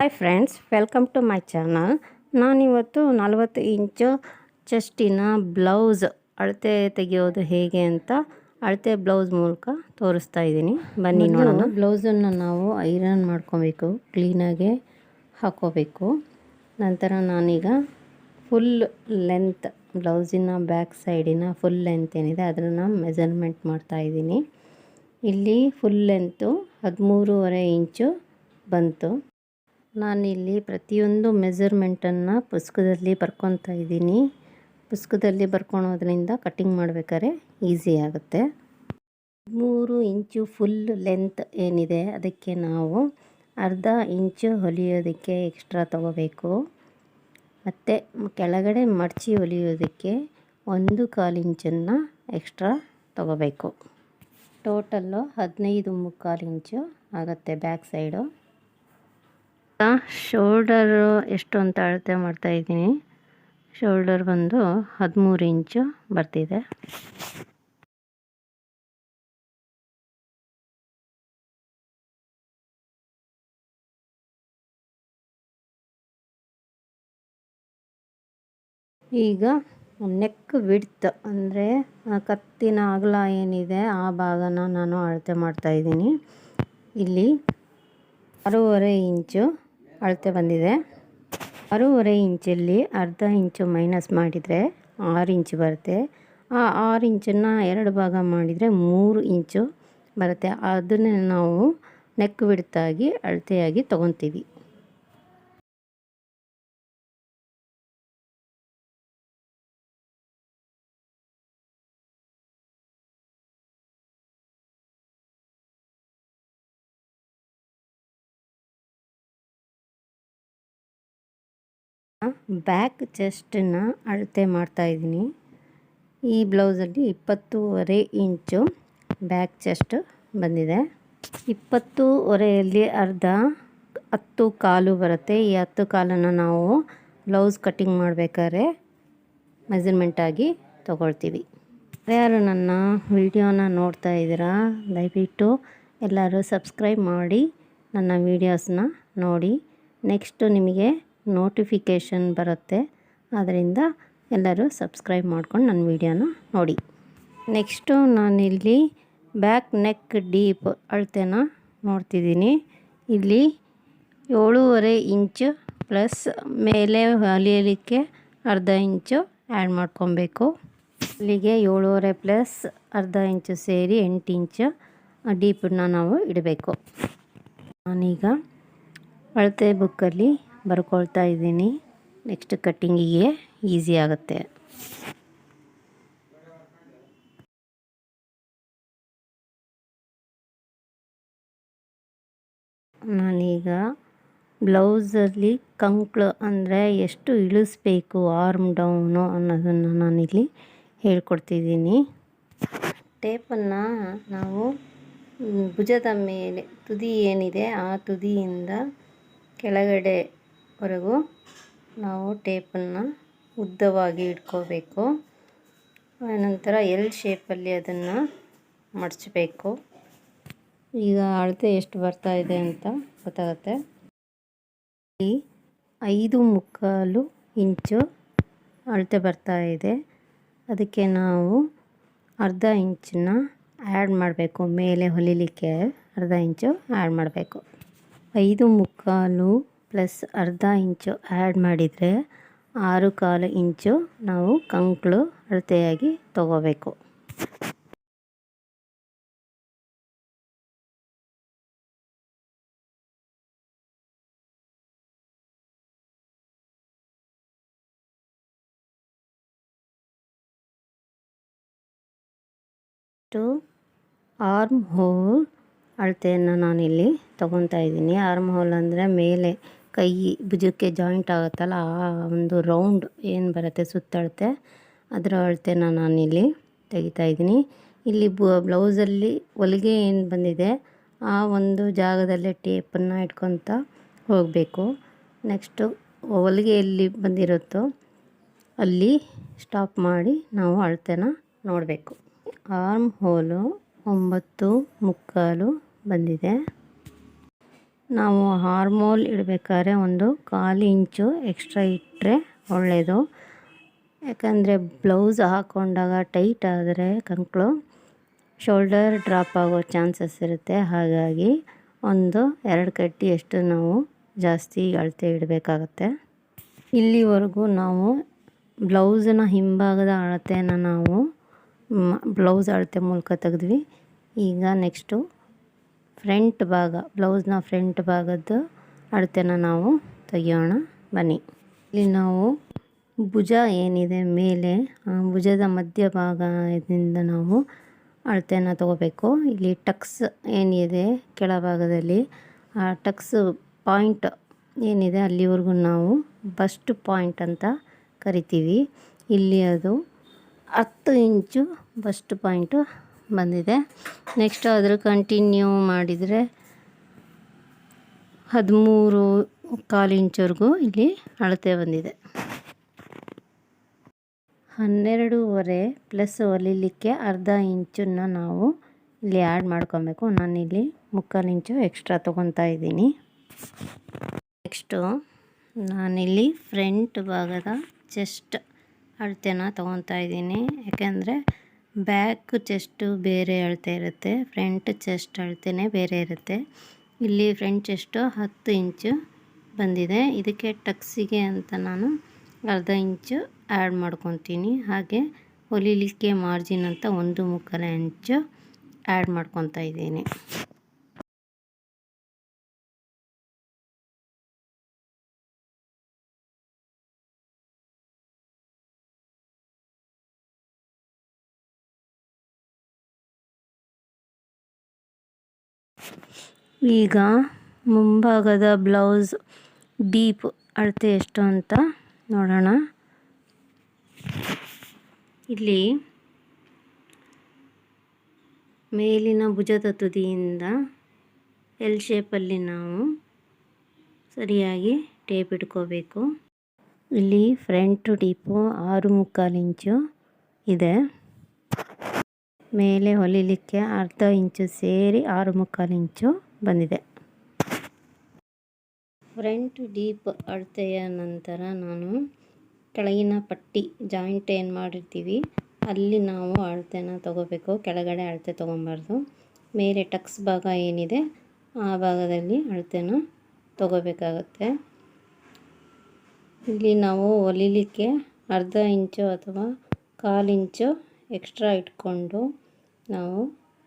Hi friends, welcome to my channel. ನಾನಿವತ್ತು 40 ಇಂಚು ಚೆಸ್ಟಿನ blouse ಅಳತೆ ತೆಗೆಯೋದು ಹೇಗೆ ಅಂತ ಅಳತೆ ಬ್ಲೌಸ್ ಮೂಲಕ ತೋರಿಸ್ತಾ ಇದ್ದೀನಿ. ಬನ್ನಿ ನೋಡೋಣ. ಬ್ಲೌಸನ್ನು ನಾವು ಐರನ್ ಮಾಡ್ಕೊಬೇಕು, ಕ್ಲೀನಾಗೆ ಹಾಕ್ಕೋಬೇಕು. ನಂತರ ನಾನೀಗ ಫುಲ್ ಲೆಂತ್ ಬ್ಲೌಸಿನ ಬ್ಯಾಕ್ ಸೈಡಿನ ಫುಲ್ ಲೆಂತ್ ಏನಿದೆ ಅದನ್ನು ಮೆಜರ್ಮೆಂಟ್ ಮಾಡ್ತಾಯಿದ್ದೀನಿ. ಇಲ್ಲಿ ಫುಲ್ ಲೆಂತು 13.5 ಇಂಚು ಬಂತು. ನಾನಿಲ್ಲಿ ಪ್ರತಿಯೊಂದು ಮೆಜರ್ಮೆಂಟನ್ನು ಪುಸ್ತಕದಲ್ಲಿ ಬರ್ಕೊತಾ ಇದ್ದೀನಿ. ಪುಸ್ತಕದಲ್ಲಿ ಬರ್ಕೊಳೋದ್ರಿಂದ ಕಟ್ಟಿಂಗ್ ಮಾಡಬೇಕಾದ್ರೆ ಈಸಿ ಆಗುತ್ತೆ. 3 ಇಂಚು ಫುಲ್ ಲೆಂತ್ ಏನಿದೆ ಅದಕ್ಕೆ ನಾವು ಅರ್ಧ ಇಂಚು ಹೊಲಿಯೋದಕ್ಕೆ ಎಕ್ಸ್ಟ್ರಾ ತಗೋಬೇಕು. ಮತ್ತು ಕೆಳಗಡೆ ಮಡಚಿ ಹೊಲಿಯೋದಕ್ಕೆ 1/4 ಇಂಚನ್ನು ಎಕ್ಸ್ಟ್ರಾ ತಗೋಬೇಕು. ಟೋಟಲ್ಲು 15.75 ಇಂಚು ಆಗುತ್ತೆ ಬ್ಯಾಕ್ ಸೈಡು. ಶೋಲ್ಡರು ಎಷ್ಟು ಅಂತ ಅಳತೆ ಮಾಡ್ತಾಯಿದ್ದೀನಿ. ಶೋಲ್ಡರ್ ಬಂದು 13 ಇಂಚು ಬರ್ತಿದೆ. ಈಗ ನೆಕ್ ವಿಡ್ತ್ ಅಂದರೆ ಕತ್ತಿನ ಅಗಲ ಏನಿದೆ ಆ ಭಾಗನ ನಾನು ಅಳತೆ ಮಾಡ್ತಾಯಿದ್ದೀನಿ. ಇಲ್ಲಿ 6.5 ಇಂಚು ಅಳತೆ ಬಂದಿದೆ. 6.5 ಇಂಚಲ್ಲಿ ಅರ್ಧ ಇಂಚು ಮೈನಸ್ ಮಾಡಿದರೆ 6 ಇಂಚು ಬರುತ್ತೆ. ಆ 6 ಇಂಚನ್ನು 2 ಭಾಗ ಮಾಡಿದರೆ 3 ಇಂಚು ಬರುತ್ತೆ. ಅದನ್ನೇ ನಾವು ನೆಕ್ ವಿಡ್ತಾಗಿ ಅಳತೆಯಾಗಿ ತೊಗೊತೀವಿ. ಬ್ಯಾಕ್ ಚೆಸ್ಟನ್ನ ಅಳತೆ ಮಾಡ್ತಾಯಿದ್ದೀನಿ. ಈ ಬ್ಲೌಸಲ್ಲಿ 20.5 ಇಂಚು ಬ್ಯಾಕ್ ಚೆಸ್ಟ್ ಬಂದಿದೆ. 20.5ಯಲ್ಲಿ ಅರ್ಧ 10 ಕಾಲು ಬರುತ್ತೆ. ಈ 10 ಕಾಲನ್ನು ನಾವು ಬ್ಲೌಸ್ ಕಟ್ಟಿಂಗ್ ಮಾಡಬೇಕಾದ್ರೆ ಮೆಜರ್ಮೆಂಟಾಗಿ ತಗೊಳ್ತೀವಿ. ಯಾರು ನನ್ನ ವಿಡಿಯೋನ ನೋಡ್ತಾ ಇದ್ದೀರಾ, ದಯವಿಟ್ಟು ಎಲ್ಲರೂ ಸಬ್ಸ್ಕ್ರೈಬ್ ಮಾಡಿ ನನ್ನ ವೀಡಿಯೋಸ್ನ ನೋಡಿ. ನೆಕ್ಸ್ಟು ನಿಮಗೆ ನೋಟಿಫಿಕೇಷನ್ ಬರುತ್ತೆ, ಆದ್ದರಿಂದ ಎಲ್ಲರೂ ಸಬ್ಸ್ಕ್ರೈಬ್ ಮಾಡ್ಕೊಂಡು ನನ್ನ ವೀಡಿಯೋನ ನೋಡಿ. ನೆಕ್ಸ್ಟು ನಾನಿಲ್ಲಿ ಬ್ಯಾಕ್ ನೆಕ್ ಡೀಪ್ ಅಳತೆನ ನೋಡ್ತಿದ್ದೀನಿ. ಇಲ್ಲಿ 7.5 ಇಂಚು ಪ್ಲಸ್ ಮೇಲೆ ಹೊಲಿಯಲಿಕ್ಕೆ ಅರ್ಧ ಇಂಚು ಆ್ಯಡ್ ಮಾಡ್ಕೊಬೇಕು. ಇಲ್ಲಿಗೆ 7.5 ಪ್ಲಸ್ ಅರ್ಧ ಇಂಚು ಸೇರಿ 8 ಇಂಚು ಡೀಪನ್ನ ನಾವು ಇಡಬೇಕು. ನಾನೀಗ ಅಳತೆ ಬುಕ್ಕಲ್ಲಿ ಬರ್ಕೊಳ್ತಾ ಇದ್ದೀನಿ. ನೆಕ್ಸ್ಟ್ ಕಟ್ಟಿಂಗಿಗೆ ಈಸಿ ಆಗುತ್ತೆ. ನಾನೀಗ ಬ್ಲೌಸಲ್ಲಿ ಕಂಕ್ಳು ಅಂದರೆ ಎಷ್ಟು ಇಳಿಸ್ಬೇಕು ಆರ್ಮ್ ಡೌನು ಅನ್ನೋದನ್ನು ನಾನಿಲ್ಲಿ ಹೇಳ್ಕೊಡ್ತಿದ್ದೀನಿ. ಟೇಪನ್ನು ನಾವು ಭುಜದ ಮೇಲೆ ತುದಿ ಏನಿದೆ ಆ ತುದಿಯಿಂದ ಕೆಳಗಡೆವರೆಗೂ ನಾವು ಟೇಪನ್ನು ಉದ್ದವಾಗಿ ಇಟ್ಕೋಬೇಕು. ನಂತರ ಎಲ್ ಶೇಪಲ್ಲಿ ಅದನ್ನು ಮಡಚಬೇಕು. ಈಗ ಅಳತೆ ಎಷ್ಟು ಬರ್ತಾ ಇದೆ ಅಂತ ಗೊತ್ತಾಗುತ್ತೆ. ಇಲ್ಲಿ 5.25 ಇಂಚು ಅಳತೆ ಬರ್ತಾ ಇದೆ. ಅದಕ್ಕೆ ನಾವು ಅರ್ಧ ಇಂಚನ್ನ ಆ್ಯಡ್ ಮಾಡಬೇಕು. ಮೇಲೆ ಹೊಲಿಲಿಕ್ಕೆ ಅರ್ಧ ಇಂಚು ಆ್ಯಡ್ ಮಾಡಬೇಕು. 5.25 ಪ್ಲಸ್ ಅರ್ಧ ಇಂಚು ಆ್ಯಡ್ ಮಾಡಿದರೆ 6.25 ಇಂಚು ನಾವು ಕಂಕ್ಳು ಅಳತೆಯಾಗಿ ತಗೋಬೇಕು. ಆರ್ಮ್ ಹೋಲ್ ಅಳತೆಯನ್ನು ನಾನಿಲ್ಲಿ ತೊಗೊತಾ ಇದ್ದೀನಿ. ಆರ್ಮ್ ಹೋಲ್ ಅಂದರೆ ಮೇಲೆ ಕೈ ಭುಜಕ್ಕೆ ಜಾಯಿಂಟ್ ಆಗುತ್ತಲ್ಲ, ಆ ಒಂದು ರೌಂಡ್ ಏನು ಬರುತ್ತೆ ಸುತ್ತಳತೆ, ಅದರ ಅಳತೆನ ನಾನಿಲ್ಲಿ ತೆಗಿತಾ ಇದ್ದೀನಿ. ಇಲ್ಲಿ ಬ್ಲೌಸಲ್ಲಿ ಹೊಲಿಗೆ ಏನು ಬಂದಿದೆ ಆ ಒಂದು ಜಾಗದಲ್ಲೇ ಟೇಪನ್ನು ಇಟ್ಕೊತಾ ಹೋಗಬೇಕು. ನೆಕ್ಸ್ಟು ಹೊಲಿಗೆ ಎಲ್ಲಿ ಬಂದಿರುತ್ತೋ ಅಲ್ಲಿ ಸ್ಟಾಪ್ ಮಾಡಿ ನಾವು ಅಳತೆನ ನೋಡಬೇಕು. ಆರ್ಮ್ ಹೋಲು 9.25 ಬಂದಿದೆ. ನಾವು ಆರ್ಮೋಲ್ ಇಡಬೇಕಾದ್ರೆ ಒಂದು 1/4 ಇಂಚು ಎಕ್ಸ್ಟ್ರಾ ಇಟ್ಟರೆ ಒಳ್ಳೆಯದು. ಯಾಕಂದರೆ ಬ್ಲೌಸ್ ಹಾಕ್ಕೊಂಡಾಗ ಟೈಟ್ ಆದರೆ ಕಂಕಳು ಶೋಲ್ಡರ್ ಡ್ರಾಪ್ ಆಗೋ ಚಾನ್ಸಸ್ ಇರುತ್ತೆ. ಹಾಗಾಗಿ ಒಂದು 2 ಕಡ್ಡಿಯಷ್ಟು ನಾವು ಜಾಸ್ತಿ ಅಳತೆ ಇಡಬೇಕಾಗತ್ತೆ. ಇಲ್ಲಿವರೆಗೂ ನಾವು ಬ್ಲೌಸಿನ ಹಿಂಭಾಗದ ಅಳತೆನ ನಾವು ಬ್ಲೌಸ್ ಅಳತೆ ಮೂಲಕ ತೆಗೆದ್ವಿ. ಈಗ ನೆಕ್ಸ್ಟು ಫ್ರಂಟ್ ಭಾಗ, ಬ್ಲೌಸ್ನ ಫ್ರಂಟ್ ಭಾಗದ ಅಳತೆನ ನಾವು ತೆಗಿಯೋಣ ಬನ್ನಿ. ಇಲ್ಲಿ ನಾವು ಭುಜ ಏನಿದೆ ಮೇಲೆ, ಭುಜದ ಮಧ್ಯಭಾಗದಿಂದ ನಾವು ಅಳತೆನ ತಗೋಬೇಕು. ಇಲ್ಲಿ ಟಕ್ಸ್ ಏನಿದೆ ಕೆಳಭಾಗದಲ್ಲಿ, ಆ ಟಕ್ಸ್ ಪಾಯಿಂಟ್ ಏನಿದೆ ಅಲ್ಲಿವರೆಗೂ ನಾವು ಬಸ್ಟ್ ಪಾಯಿಂಟ್ ಅಂತ ಕರಿತೀವಿ. ಇಲ್ಲಿ ಅದು 10 ಇಂಚು ಬಸ್ಟ್ ಪಾಯಿಂಟು ಬಂದಿದೆ. ನೆಕ್ಸ್ಟ್ ಅದ್ರ ಕಂಟಿನ್ಯೂ ಮಾಡಿದರೆ 13.25 ಇಂಚ್ವರೆಗೂ ಇಲ್ಲಿ ಅಳತೆ ಬಂದಿದೆ. 12.5 ಪ್ಲಸ್ ಹೊಲಿಲಿಕ್ಕೆ ಅರ್ಧ ಇಂಚನ್ನು ನಾವು ಇಲ್ಲಿ ಆ್ಯಡ್ ಮಾಡ್ಕೊಬೇಕು. ನಾನಿಲ್ಲಿ 3/4 ಇಂಚು ಎಕ್ಸ್ಟ್ರಾ ತೊಗೊತಾ ಇದ್ದೀನಿ. ನೆಕ್ಸ್ಟು ನಾನಿಲ್ಲಿ ಫ್ರಂಟ್ ಭಾಗದ ಚೆಸ್ಟ್ ಅಳತೆನ ತೊಗೊತಾ ಇದ್ದೀನಿ. ಯಾಕೆಂದರೆ ಬ್ಯಾಕ್ ಚೆಸ್ಟು ಬೇರೆ ಅಳತೆ ಇರುತ್ತೆ, ಫ್ರಂಟ್ ಚೆಸ್ಟ್ ಅಳತೆನೇ ಬೇರೆ ಇರುತ್ತೆ. ಇಲ್ಲಿ ಫ್ರಂಟ್ ಚೆಸ್ಟು 10 ಇಂಚು ಬಂದಿದೆ. ಇದಕ್ಕೆ ಟಕ್ಸಿಗೆ ಅಂತ ನಾನು ಅರ್ಧ ಇಂಚು ಆ್ಯಡ್ ಮಾಡ್ಕೊತೀನಿ. ಹಾಗೆ ಹೊಲಿಲಿಕ್ಕೆ ಮಾರ್ಜಿನ್ ಅಂತ 1/4 ಇಂಚು ಆ್ಯಡ್ ಮಾಡ್ಕೊತಾ ಇದ್ದೀನಿ. ಈಗ ಮುಂಭಾಗದ ಬ್ಲೌಸ್ ಡೀಪ್ ಅಳತೆ ಎಷ್ಟು ಅಂತ ನೋಡೋಣ. ಇಲ್ಲಿ ಮೇಲಿನ ಭುಜದ ತುದಿಯಿಂದ ಎಲ್ ಶೇಪಲ್ಲಿ ನಾವು ಸರಿಯಾಗಿ ಟೇಪ್ ಇಟ್ಕೋಬೇಕು. ಇಲ್ಲಿ ಫ್ರಂಟ್ ಡೀಪು 6.25 ಇಂಚು ಇದೆ. ಮೇಲೆ ಹೊಲಿಲಿಕ್ಕೆ ಅರ್ಧ ಇಂಚು ಸೇರಿ 6.25 ಇಂಚು ಬಂದಿದೆ. ಫ್ರಂಟ್ ಡೀಪ್ ಅಳತೆಯ ನಂತರ ನಾನು ಕೆಳಗಿನ ಪಟ್ಟಿ ಜಾಯಿಂಟ್ ಏನು ಮಾಡಿರ್ತೀವಿ ಅಲ್ಲಿ ನಾವು ಅಳತೆನ ತಗೋಬೇಕು. ಕೆಳಗಡೆ ಅಳತೆ ತೊಗೊಬಾರ್ದು. ಮೇಲೆ ಟಕ್ಸ್ ಭಾಗ ಏನಿದೆ ಆ ಭಾಗದಲ್ಲಿ ಅಳತೆನ ತಗೋಬೇಕಾಗತ್ತೆ. ಇಲ್ಲಿ ನಾವು ಹೊಲಿಲಿಕ್ಕೆ ಅರ್ಧ ಇಂಚು ಅಥವಾ 1/4 ಇಂಚು ಎಕ್ಸ್ಟ್ರಾ ಇಟ್ಕೊಂಡು ನಾವು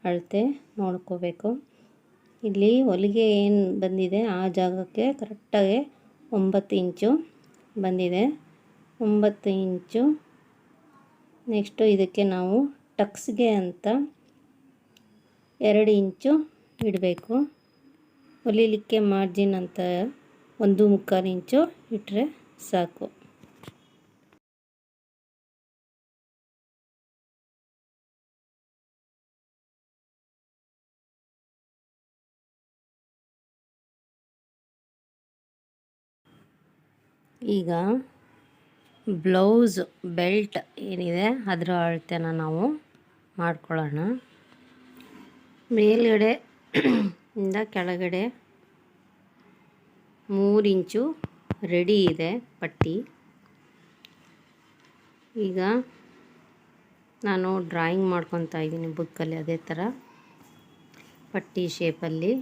ಅಳತೆ ನೋಡ್ಕೋಬೇಕು. ಇಲ್ಲಿ ಹೊಲಿಗೆ ಏನು ಬಂದಿದೆ ಆ ಜಾಗಕ್ಕೆ ಕರೆಕ್ಟಾಗಿ 9 ಇಂಚು ಬಂದಿದೆ. 9 ಇಂಚು. ನೆಕ್ಸ್ಟು ಇದಕ್ಕೆ ನಾವು ಟಕ್ಸ್ಗೆ ಅಂತ 2 ಇಂಚು ಇಡಬೇಕು. ಹೊಲಿಲಿಕ್ಕೆ ಮಾರ್ಜಿನ್ ಅಂತ 1.25 ಇಂಚು ಇಟ್ಟರೆ ಸಾಕು. ಈಗ ಬ್ಲೌಸ್ ಬೆಲ್ಟ್ ಏನಿದೆ ಅದರ ಅಳತೆನ ನಾವು ಮಾಡ್ಕೊಳ್ಳೋಣ. ಮೇಲ್ಗಡೆ ಇಂದ ಕೆಳಗಡೆ 3 ಇಂಚು ರೆಡಿ ಇದೆ ಪಟ್ಟಿ. ಈಗ ನಾನು ಡ್ರಾಯಿಂಗ್ ಮಾಡ್ಕೊತಾ ಇದ್ದೀನಿ ಬುಕ್ಕಲ್ಲಿ, ಅದೇ ಥರ ಪಟ್ಟಿ ಶೇಪಲ್ಲಿ.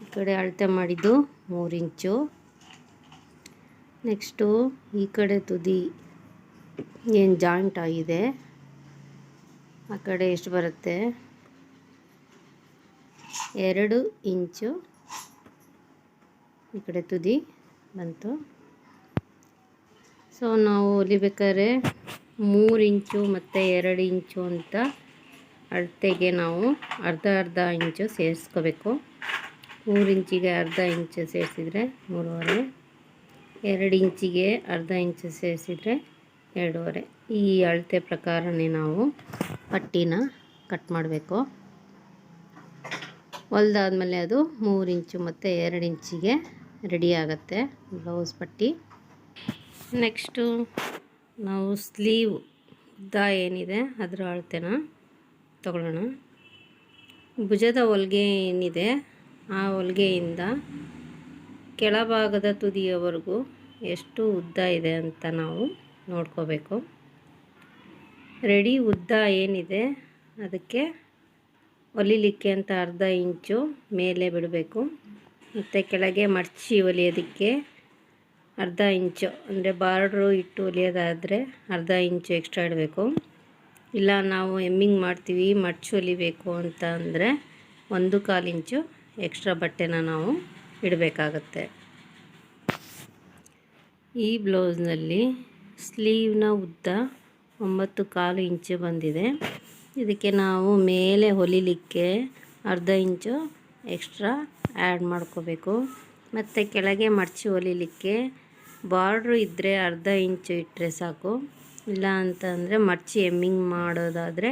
ಈ ಕಡೆ ಅಳತೆ ಮಾಡಿದ್ದು 3 ಇಂಚು. ನೆಕ್ಸ್ಟು ಈ ಕಡೆ ತುದಿ ಏನು ಜಾಯಿಂಟ್ ಆಗಿದೆ ಆ ಕಡೆ ಎಷ್ಟು ಬರುತ್ತೆ, 2 ಇಂಚು ಈ ಕಡೆ ತುದಿ ಬಂತು. ಸೊ ನಾವು ಹೊಲಿಬೇಕಾದ್ರೆ 3 ಇಂಚು ಮತ್ತು 2 ಇಂಚು ಅಂತ ಅಳತೆಗೆ ನಾವು ಅರ್ಧ ಇಂಚು ಸೇರಿಸ್ಕೋಬೇಕು. 3 ಇಂಚಿಗೆ ಅರ್ಧ ಇಂಚು ಸೇರಿಸಿದರೆ 3.5, 2 ಇಂಚಿಗೆ ಅರ್ಧ ಇಂಚು ಸೇರಿಸಿದರೆ 2.5. ಈ ಅಳತೆ ಪ್ರಕಾರನೇ ನಾವು ಪಟ್ಟಿನ ಕಟ್ ಮಾಡಬೇಕು. ಹೊಲ್ದಾದ್ಮೇಲೆ ಅದು 3 ಇಂಚು ಮತ್ತು 2 ಇಂಚಿಗೆ ರೆಡಿ ಆಗುತ್ತೆ ಬ್ಲೌಸ್ ಪಟ್ಟಿ. ನೆಕ್ಸ್ಟು ನಾವು ಸ್ಲೀವ್ ಉದ್ದ ಏನಿದೆ ಅದರ ಅಳತೆನ ತಗೊಳ್ಳೋಣ. ಭುಜದ ಹೊಲಿಗೆ ಏನಿದೆ ಆ ಹೊಲಿಗೆಯಿಂದ ಕೆಳಭಾಗದ ತುದಿಯವರೆಗೂ ಎಷ್ಟು ಉದ್ದ ಇದೆ ಅಂತ ನಾವು ನೋಡ್ಕೋಬೇಕು. ರೆಡಿ ಉದ್ದ ಏನಿದೆ ಅದಕ್ಕೆ ಹೊಲಿಲಿಕ್ಕೆ ಅಂತ ಅರ್ಧ ಇಂಚು ಮೇಲೆ ಬಿಡಬೇಕು. ಮತ್ತು ಕೆಳಗೆ ಮಡಚಿ ಹೊಲಿಯೋದಕ್ಕೆ ಅರ್ಧ ಇಂಚು, ಅಂದರೆ ಬಾರ್ಡ್ರು ಇಟ್ಟು ಹೊಲಿಯೋದಾದರೆ ಅರ್ಧ ಇಂಚು ಎಕ್ಸ್ಟ್ರಾ ಇಡಬೇಕು. ಇಲ್ಲ ನಾವು ಎಮ್ಮಿಂಗ್ ಮಾಡ್ತೀವಿ ಮಡಚಿ ಹೊಲಿಬೇಕು ಅಂತ ಅಂದರೆ 1/4 ಇಂಚು ಎಕ್ಸ್ಟ್ರಾ ಬಟ್ಟೆನ ನಾವು ಇಡಬೇಕಾಗತ್ತೆ. ಈ ಬ್ಲೌಸ್ನಲ್ಲಿ ಸ್ಲೀವ್ನ ಉದ್ದ 9/4 ಇಂಚು ಬಂದಿದೆ. ಇದಕ್ಕೆ ನಾವು ಮೇಲೆ ಹೊಲಿಲಿಕ್ಕೆ ಅರ್ಧ ಇಂಚು ಎಕ್ಸ್ಟ್ರಾ ಆ್ಯಡ್ ಮಾಡ್ಕೋಬೇಕು. ಮತ್ತು ಕೆಳಗೆ ಮಡಚಿ ಹೊಲಿಲಿಕ್ಕೆ ಬಾರ್ಡ್ರು ಇದ್ದರೆ ಅರ್ಧ ಇಂಚು ಇಟ್ಟರೆ ಸಾಕು. ಇಲ್ಲ ಅಂತಂದರೆ ಮಡಚಿ ಎಮ್ಮಿಂಗ್ ಮಾಡೋದಾದರೆ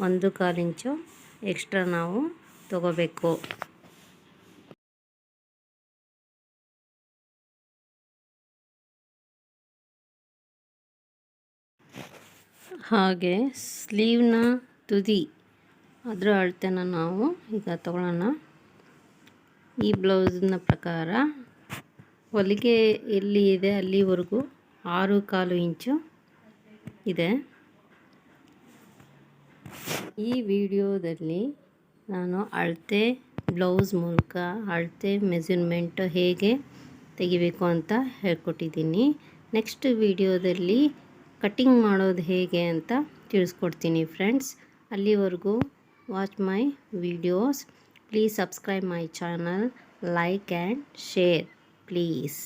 1/4 ಇಂಚು ಎಕ್ಸ್ಟ್ರಾ ನಾವು ತಗೋಬೇಕು. ಹಾಗೆ ಸ್ಲೀವ್ನ ತುದಿ ಅದರ ಅಳತೆನ ನಾವು ಈಗ ತಗೊಳ್ಳೋಣ. ಈ ಬ್ಲೌಸ್ನ ಪ್ರಕಾರ ಹೊಲಿಗೆ ಎಲ್ಲಿ ಇದೆ ಅಲ್ಲಿವರೆಗೂ 6/4 ಇಂಚು ಇದೆ. ಈ ವಿಡಿಯೋದಲ್ಲಿ ನಾನು ಅಳತೆ ಬ್ಲೌಸ್ ಮೂಲಕ ಅಳತೆ ಮೆಜರ್ಮೆಂಟ್ ಹೇಗೆ ತೆಗಿಬೇಕು ಅಂತ ಹೇಳ್ಕೊಟ್ಟಿದ್ದೀನಿ. ನೆಕ್ಸ್ಟ್ ವಿಡಿಯೋದಲ್ಲಿ ಕಟ್ಟಿಂಗ್ ಮಾಡೋದು ಹೇಗೆ ಅಂತ ತಿಳಿಸ್ಕೊಡ್ತೀನಿ ಫ್ರೆಂಡ್ಸ್. ಅಲ್ಲಿವರೆಗೂ watch my videos. Please subscribe my channel, like and share please.